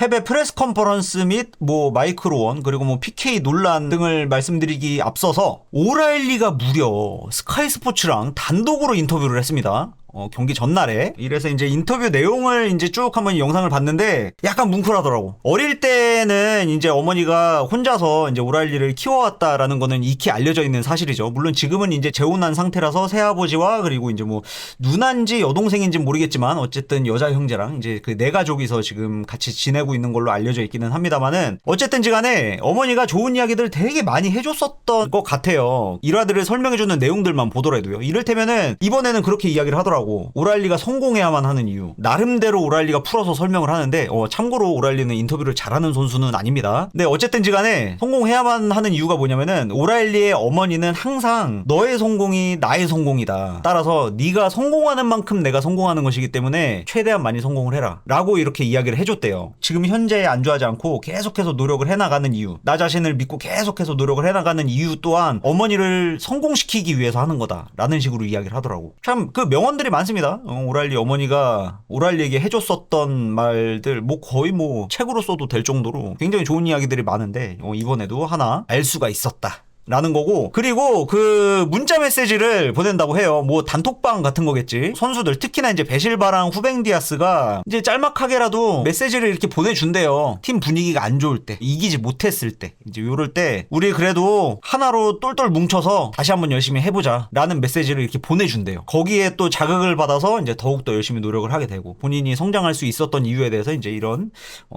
패배 프레스 컨퍼런스 및 뭐 마이크로원 그리고 뭐 PK 논란 등을 말씀드리기 앞서서 오라일리가 무려 스카이 스포츠랑 단독으로 인터뷰를 했습니다. 경기 전날에. 이래서 이제 인터뷰 내용을 이제 쭉 한번 영상을 봤는데 약간 뭉클하더라고. 어릴 때는 이제 어머니가 혼자서 이제 오라일리를 키워왔다라는 거는 익히 알려져 있는 사실이죠. 물론 지금은 이제 재혼한 상태라서 새아버지와 그리고 이제 뭐 누나인지 여동생인지 모르겠지만 어쨌든 여자 형제랑 이제 그 네 가족이서 지금 같이 지내고 있는 걸로 알려져 있기는 합니다만은 어쨌든지 간에 어머니가 좋은 이야기들 되게 많이 해줬었던 것 같아요. 일화들을 설명해주는 내용들만 보더라도요. 이를테면은 이번에는 그렇게 이야기를 하더라고. 오라일리가 성공해야만 하는 이유. 나름대로 오라일리가 풀어서 설명을 하는데 참고로 오라일리는 인터뷰를 잘하는 선수는 아닙니다. 근데 어쨌든지 간에 성공해야만 하는 이유가 뭐냐면은 오라일리의 어머니는 항상 너의 성공이 나의 성공이다. 따라서 네가 성공하는 만큼 내가 성공하는 것이기 때문에 최대한 많이 성공을 해라. 라고 이렇게 이야기를 해줬대요. 지금 현재에 안주하지 않고 계속해서 노력을 해나가는 이유. 나 자신을 믿고 계속해서 노력을 해나가는 이유 또한 어머니를 성공시키기 위해서 하는 거다. 라는 식으로 이야기를 하더라고. 참 그 명언들이 많습니다. 오라일리 어머니가 오라일리에게 해줬었던 말들 뭐 거의 뭐 책으로 써도 될 정도로 굉장히 좋은 이야기들이 많은데 이번에도 하나 알 수가 있었다. 라는 거고, 그리고 그 문자 메시지를 보낸다고 해요. 뭐 단톡방 같은 거겠지. 선수들 특히나 이제 베실바랑 후뱅 디아스가 이제 짤막하게라도 메시지를 이렇게 보내준대요. 팀 분위기가 안 좋을 때, 이기지 못했을 때, 이제 요럴 때 우리 그래도 하나로 똘똘 뭉쳐서 다시 한번 열심히 해보자 라는 메시지를 이렇게 보내준대요. 거기에 또 자극을 받아서 이제 더욱더 열심히 노력을 하게 되고 본인이 성장할 수 있었던 이유에 대해서 이제 이런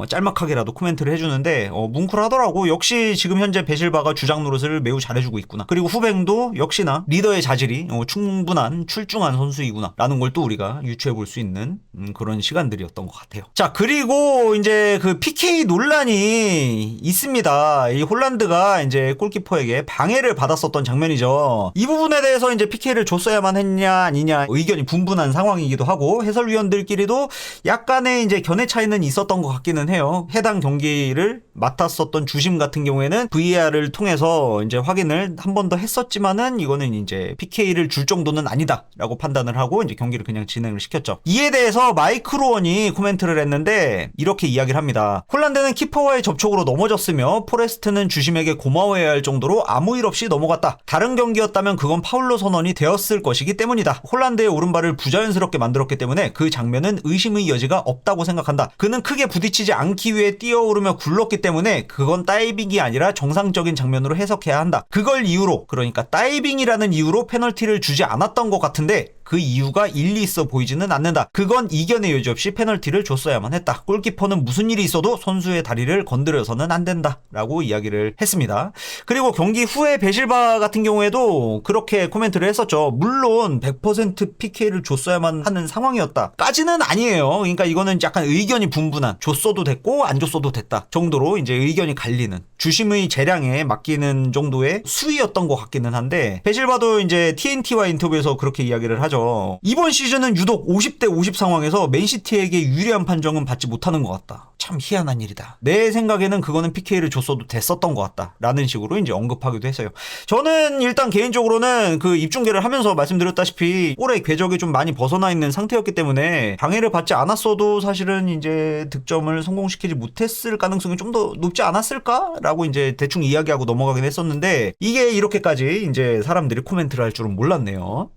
짤막하게라도 코멘트를 해주는데 뭉클하더라고. 역시 지금 현재 베실바가 주장 노릇을 매우 잘해주고 있구나. 그리고 후뱅도 역시나 리더의 자질이 충분한 출중한 선수이구나 라는 걸 또 우리가 유추해볼 수 있는 그런 시간들이었던 것 같아요. 자, 그리고 이제 그 PK 논란이 있습니다. 이 홀란드가 이제 골키퍼에게 방해를 받았었던 장면이죠. 이 부분에 대해서 이제 PK를 줬어야만 했냐 아니냐 의견이 분분한 상황이기도 하고 해설위원들끼리도 약간의 이제 견해 차이는 있었던 것 같기는 해요. 해당 경기를 맡았었던 주심 같은 경우에는 VAR을 통해서 이제 확인을 한 번 더 했었지만은 이거는 이제 PK를 줄 정도는 아니다라고 판단을 하고 이제 경기를 그냥 진행을 시켰죠. 이에 대해서 마이크로원이 코멘트를 했는데 이렇게 이야기를 합니다. 홀란드는 키퍼와의 접촉으로 넘어졌으며 포레스트는 주심에게 고마워해야 할 정도로 아무 일 없이 넘어갔다. 다른 경기였다면 그건 파울로 선언이 되었을 것이기 때문이다. 홀란드의 오른발을 부자연스럽게 만들었기 때문에 그 장면은 의심의 여지가 없다고 생각한다. 그는 크게 부딪히지 않기 위해 뛰어오르며 굴렀기 때문에 그건 다이빙이 아니라 정상적인 장면으로 해석해야 한다. 그걸 이유로, 그러니까 다이빙이라는 이유로 페널티를 주지 않았던 것 같은데 그 이유가 일리 있어 보이지는 않는다. 그건 이견의 여지 없이 페널티를 줬어야만 했다. 골키퍼는 무슨 일이 있어도 선수의 다리를 건드려서는 안 된다 라고 이야기를 했습니다. 그리고 경기 후에 베실바 같은 경우에도 그렇게 코멘트를 했었죠. 물론 100% PK를 줬어야만 하는 상황이었다 까지는 아니에요. 그러니까 이거는 약간 의견이 분분한, 줬어도 됐고 안 줬어도 됐다 정도로 이제 의견이 갈리는, 주심의 재량에 맡기는 정도의 수위였던 것 같기는 한데, 베실바도 이제 TNT와 인터뷰에서 그렇게 이야기를 하죠. 이번 시즌은 유독 50대 50 상황에서 맨시티에게 유리한 판정은 받지 못하는 것 같다. 참 희한한 일이다. 내 생각에는 그거는 PK를 줬어도 됐었던 것 같다 라는 식으로 이제 언급하기도 했어요. 저는 일단 개인적으로는 그 입중계를 하면서 말씀드렸다시피 볼의 궤적이 좀 많이 벗어나 있는 상태였기 때문에 방해를 받지 않았어도 사실은 이제 득점을 성공시키지 못했을 가능성이 좀 더 높지 않았을까? 라고 이제 대충 이야기하고 넘어가긴 했었는데 이게 이렇게까지 이제 사람들이 코멘트를 할 줄은 몰랐네요.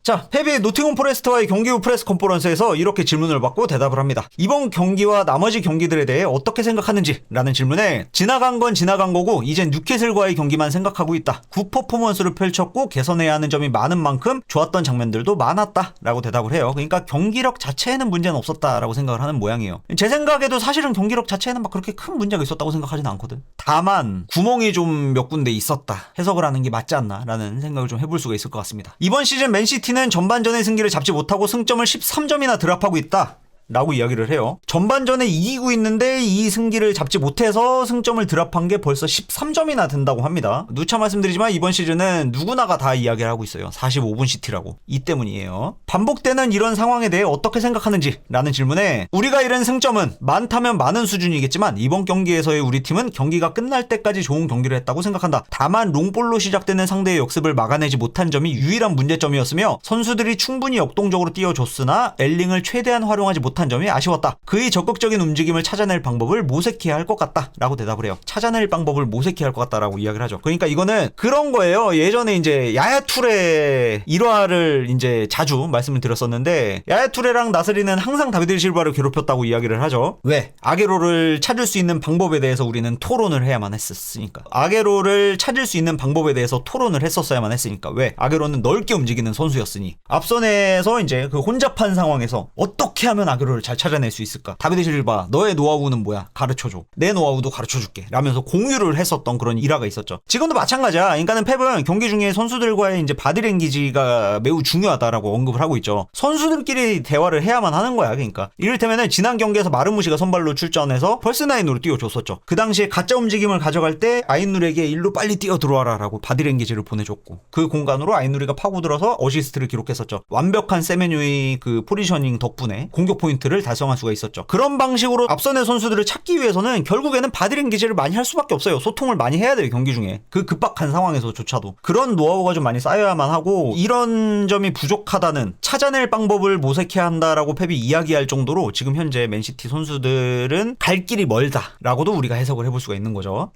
자, 패배의 노팅엄 포레스트와의 경기 후 프레스 컨퍼런스에서 이렇게 질문을 받고 대답을 합니다. 이번 경기와 나머지 경기들에 대해 어떻게 생각하는지 라는 질문에 지나간 건 지나간 거고 이젠 뉴캐슬과의 경기만 생각하고 있다. 굿 퍼포먼스를 펼쳤고 개선해야 하는 점이 많은 만큼 좋았던 장면들도 많았다 라고 대답을 해요. 그러니까 경기력 자체에는 문제는 없었다라고 생각을 하는 모양이에요. 제 생각에도 사실은 경기력 자체에는 막 그렇게 큰 문제가 있었다고 생각하지는 않거든. 다만 구멍이 좀 몇 군데 있었다, 해석을 하는 게 맞지 않나 라는 생각을 좀 해볼 수가 있을 것 같습니다. 이번 시즌 맨시티 는 전반전의 승기를 잡지 못하고 승점을 13점이나 드랍하고 있다 라고 이야기를 해요. 전반전에 이기고 있는데 이 승기를 잡지 못해서 승점을 드랍한 게 벌써 13점이나 된다고 합니다. 누차 말씀드리지만 이번 시즌은 누구나가 다 이야기를 하고 있어요. 45분 시티라고. 이 때문이에요. 반복되는 이런 상황에 대해 어떻게 생각하는지 라는 질문에 우리가 잃은 승점은 많다면 많은 수준이겠지만 이번 경기에서의 우리 팀은 경기가 끝날 때까지 좋은 경기를 했다고 생각한다. 다만 롱볼로 시작되는 상대의 역습을 막아내지 못한 점이 유일한 문제점이었으며 선수들이 충분히 역동적으로 뛰어줬으나 엘링을 최대한 활용하지 못한 못한 점이 아쉬웠다. 그의 적극적인 움직임을 찾아낼 방법을 모색해야 할 것 같다 라고 대답을 해요. 찾아낼 방법을 모색해야 할 것 같다라고 이야기를 하죠. 그러니까 이거는 그런 거예요. 예전에 이제 야야투레 일화를 이제 자주 말씀을 드렸었는데, 야야투레랑 나스리는 항상 다비드 실바를 괴롭혔다고 이야기를 하죠. 왜? 아게로를 찾을 수 있는 방법에 대해서 우리는 토론을 해야만 했었으니까. 아게로를 찾을 수 있는 방법에 대해서 토론을 했었어야만 했으니까. 왜? 아게로는 넓게 움직이는 선수였으니. 앞선에서 이제 그 혼잡한 상황에서 어떻게 하면 아게로를 잘 찾아낼 수 있을까? 다비드 실바, 너의 노하우는 뭐야? 가르쳐줘. 내 노하우도 가르쳐줄게. 라면서 공유를 했었던 그런 일화가 있었죠. 지금도 마찬가지야. 그러니까는 펩은 경기 중에 선수들과의 이제 바디랭귀지가 매우 중요하다라고 언급을 하고 있죠. 선수들끼리 대화를 해야만 하는 거야. 그러니까 이를테면은 지난 경기에서 마르무시가 선발로 출전해서 펄스9으로 띄워줬었죠. 그 당시에 가짜 움직임을 가져갈 때 아인누리에게 일로 빨리 뛰어 들어와라 라고 바디랭귀지를 보내줬고, 그 공간으로 아인누리가 파고들어서 어시스트를 기록했었죠. 완벽한 세메뉴의 그 포지셔닝 덕분에 공격 포인트를 달성할 수가 있었죠. 그런 방식으로 앞선의 선수들을 찾기 위해서는 결국에는 바디랭귀지를 많이 할 수밖에 없어요. 소통을 많이 해야 돼요. 경기 중에 그 급박한 상황에서조차도 그런 노하우가 좀 많이 쌓여야만 하고, 이런 점이 부족하다는, 찾아낼 방법을 모색해야 한다라고 펩이 이야기할 정도로 지금 현재 맨시티 선수들은 갈 길이 멀다라고도 우리가 해석을 해볼 수가 있는 거죠.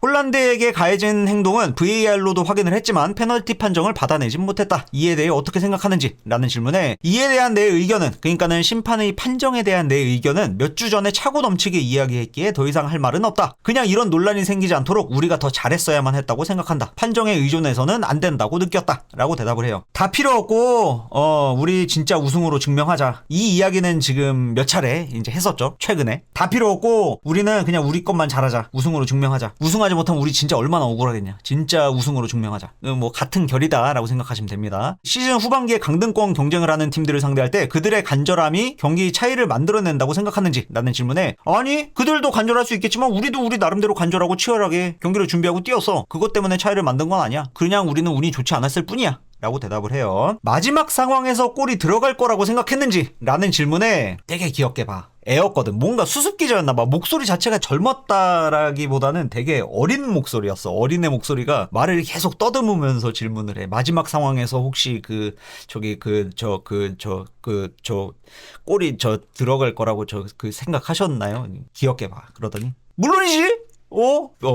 홀란드에게 가해진 행동은 VAR로도 확인을 했지만 페널티 판정을 받아내진 못했다. 이에 대해 어떻게 생각하는지? 라는 질문에, 이에 대한 내 의견은, 그러니까는 심판의 판정에 대한 내 의견은 몇 주 전에 차고 넘치게 이야기했기에 더 이상 할 말은 없다. 그냥 이런 논란이 생기지 않도록 우리가 더 잘했어야만 했다고 생각한다. 판정에 의존해서는 안 된다고 느꼈다. 라고 대답을 해요. 다 필요 없고 우리 진짜 우승으로 증명하자. 이 이야기는 지금 몇 차례 이제 했었죠. 최근에. 다 필요 없고 우리는 그냥 우리 것만 잘하자. 우승으로 증명하자. 우승하지 못하면 우리 진짜 얼마나 억울하겠냐. 진짜 우승으로 증명하자. 뭐 같은 결이다라고 생각하시면 됩니다. 시즌 후반기에 강등권 경쟁을 하는 팀들을 상대할 때 그들의 간절함이 경기 차이를 만들어낸다고 생각하는지? 라는 질문에, 아니 그들도 간절할 수 있겠지만 우리도 우리 나름대로 간절하고 치열하게 경기를 준비하고 뛰어서 그것 때문에 차이를 만든 건 아니야. 그냥 우리는 운이 좋지 않았을 뿐이야. 라고 대답을 해요. 마지막 상황에서 골이 들어갈 거라고 생각했는지? 라는 질문에 되게 귀엽게 봐. 애였거든. 뭔가 수습기자였나봐. 목소리 자체가 젊었다라기보다는 되게 어린 목소리였어. 어린애 목소리가 말을 계속 떠듬으면서 질문을 해. 마지막 상황에서 혹시 골이 들어갈 거라고 생각하셨나요? 귀엽게 봐. 그러더니 물론이지.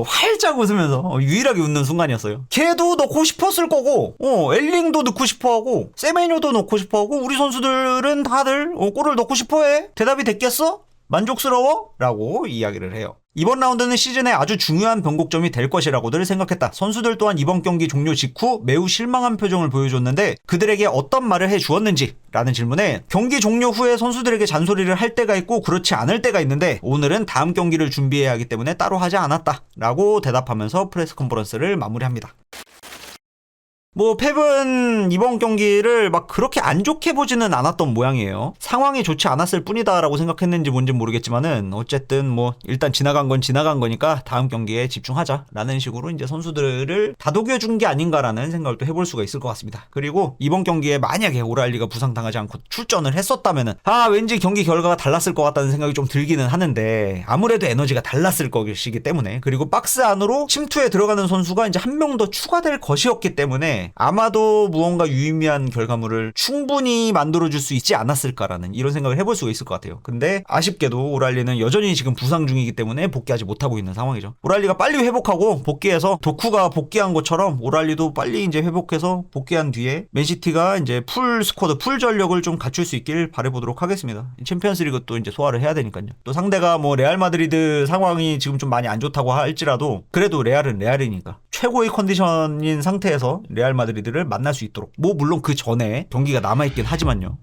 활짝 웃으면서 유일하게 웃는 순간이었어요. 걔도 넣고 싶었을 거고, 엘링도 넣고 싶어하고, 세메뇨도 넣고 싶어하고, 우리 선수들은 다들 골을 넣고 싶어해. 대답이 됐겠어? 만족스러워? 라고 이야기를 해요. 이번 라운드는 시즌의 아주 중요한 변곡점이 될 것이라고들 생각했다. 선수들 또한 이번 경기 종료 직후 매우 실망한 표정을 보여줬는데 그들에게 어떤 말을 해주었는지? 라는 질문에, 경기 종료 후에 선수들에게 잔소리를 할 때가 있고 그렇지 않을 때가 있는데 오늘은 다음 경기를 준비해야 하기 때문에 따로 하지 않았다. 라고 대답하면서 프레스 컨퍼런스를 마무리합니다. 뭐 펩은 이번 경기를 막 그렇게 안 좋게 보지는 않았던 모양이에요. 상황이 좋지 않았을 뿐이다라고 생각했는지 뭔지 모르겠지만은 어쨌든 뭐 일단 지나간 건 지나간 거니까 다음 경기에 집중하자라는 식으로 이제 선수들을 다독여준 게 아닌가라는 생각을 또 해볼 수가 있을 것 같습니다. 그리고 이번 경기에 만약에 오랄리가 부상당하지 않고 출전을 했었다면은 왠지 경기 결과가 달랐을 것 같다는 생각이 좀 들기는 하는데, 아무래도 에너지가 달랐을 것이기 때문에, 그리고 박스 안으로 침투에 들어가는 선수가 이제 한 명 더 추가될 것이었기 때문에 아마도 무언가 유의미한 결과물을 충분히 만들어줄 수 있지 않았을까라는 이런 생각을 해볼 수가 있을 것 같아요. 근데 아쉽게도 오랄리는 여전히 지금 부상 중이기 때문에 복귀하지 못하고 있는 상황이죠. 오랄리가 빨리 회복하고 복귀해서 도쿠가 복귀한 것처럼 오랄리도 빨리 이제 회복해서 복귀한 뒤에 맨시티가 이제 풀 스쿼드, 풀 전력을 좀 갖출 수 있길 바라보도록 하겠습니다. 챔피언스리그 또 이제 소화를 해야 되니까요. 또 상대가 뭐 레알 마드리드 상황이 지금 좀 많이 안 좋다고 할지라도 그래도 레알은 레알이니까 최고의 컨디션인 상태에서 레알 마드리드를 만날 수 있도록, 뭐 물론 그 전에 경기가 남아있긴 하지만요.